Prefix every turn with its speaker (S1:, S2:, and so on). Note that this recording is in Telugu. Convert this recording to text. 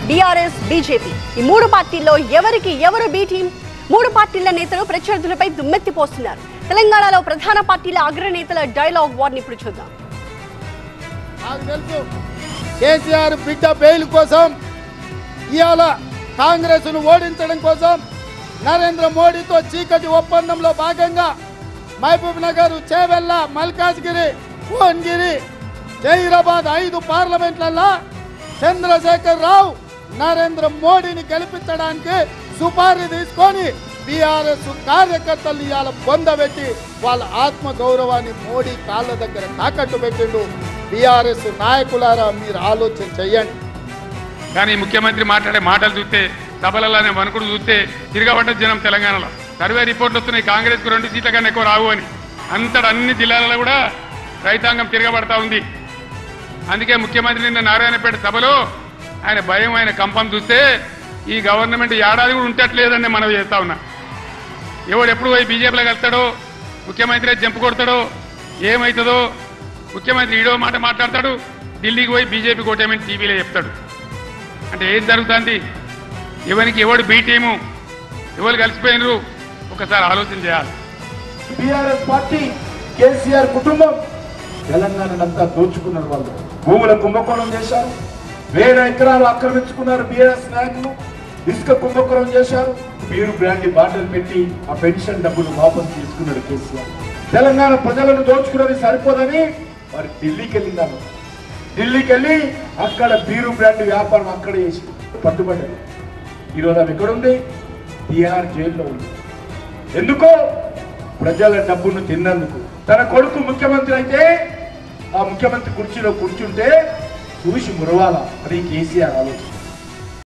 S1: బీఆర్ఎస్, బీజేపీ ఈ మూడు పార్టీల్లో ఎవరికి ఎవరు బి టీం? మూడు పార్టీల నేతలు ప్రత్యర్థులపై దుమ్మెత్తిపోస్తున్నారు. తెలంగాణలో ప్రధాన పార్టీల అగ్రనేతల డైలాగ్ వార్ని ఇప్పుడు చూద్దాం.
S2: కేసీఆర్ బిడ్డ బెయిల్ కోసం ఇవాళ కాంగ్రెస్ ను ఓడించడం కోసం నరేంద్ర మోడీతో చీకటి ఒప్పందంలో భాగంగా మహబూబ్ నగర్, చేవెళ్ళ, మల్కాజ్గిరి, భువనగిరి, జహీరాబాద్ 5 పార్లమెంట్లలో చంద్రశేఖర్ రావు నరేంద్ర మోడీని గెలిపించడానికి సుపారీ తీసుకొని బీఆర్ఎస్ కార్యకర్తలు ఇవాళ పొందబెట్టి వాళ్ళ ఆత్మ గౌరవాన్ని మోడీ కాళ్ళ దగ్గర తాకట్టు పెట్టిండు. బీఆర్ఎస్ నాయకులారా మీరు ఆలోచన చెయ్యండి.
S3: కానీ ముఖ్యమంత్రి మాట్లాడే మాటలు చూస్తే, సభలలోనే వణుకుడు చూస్తే తిరగబడ్డ జనం తెలంగాణలో. సర్వే రిపోర్ట్లు వస్తున్నాయి, కాంగ్రెస్కు 2 సీట్ల కన్నా ఎక్కువ రావు అని. అంతటా అన్ని జిల్లాలలో కూడా రైతాంగం తిరగబడతా ఉంది. అందుకే ముఖ్యమంత్రి నిన్న నారాయణపేట సభలో ఆయన భయం, ఆయన కంపం చూస్తే ఈ గవర్నమెంట్ ఏడాది కూడా ఉంటట్లేదని మనం చేస్తా ఉన్నా. ఎవడు ఎప్పుడు పోయి బీజేపీలో వెళ్తాడో, ముఖ్యమంత్రి జంపు కొడతాడో, ఏమవుతుందో. ముఖ్యమంత్రి ఈడో మాట మాట్లాడతాడు, ఢిల్లీకి పోయి బీజేపీ కోటేమని టీవీలో చెప్తాడు. అంటే ఏం జరుగుతుంది? ఎవరికి ఎవడు బీ టీము, ఎవరు కలిసిపోయినరు ఒకసారి ఆలోచన చేయాలి.
S4: బీఆర్ఎస్ పార్టీ, కేసీఆర్ కుటుంబం తెలంగాణనంతా దోచుకున్నారు. వాళ్ళు భూముల కుంభకోణం చేశారు, 1000 ఎకరాలు ఆక్రమించుకున్నారు బీఆర్ఎస్ నాయకులు. ఇసుక కుంభకోణం చేశారు, బీరు బ్రాండ్ బాటలు పెట్టి ఆ పెన్షన్ డబ్బులు వాపసు తీసుకున్నాడు కేసీఆర్. తెలంగాణ ప్రజలను దోచుకున్నది సరిపోదని వారు ఢిల్లీకి వెళ్ళినారు. ఢిల్లీకి వెళ్ళి అక్కడ బీరు బ్రాండ్ వ్యాపారం అక్కడ చేసి పట్టుబడ్డారు. ఈరోజు ఆమె ఎక్కడుంది? బీహార్ జైల్లో ఉంది. ఎందుకో ప్రజల డబ్బును తిన్నందుకు. తన కొడుకు ముఖ్యమంత్రి అయితే ఆ ముఖ్యమంత్రి కుర్చీలో కూర్చుంటే చూసి మురవాల. అది కేసీఆర్ ఆలోచన.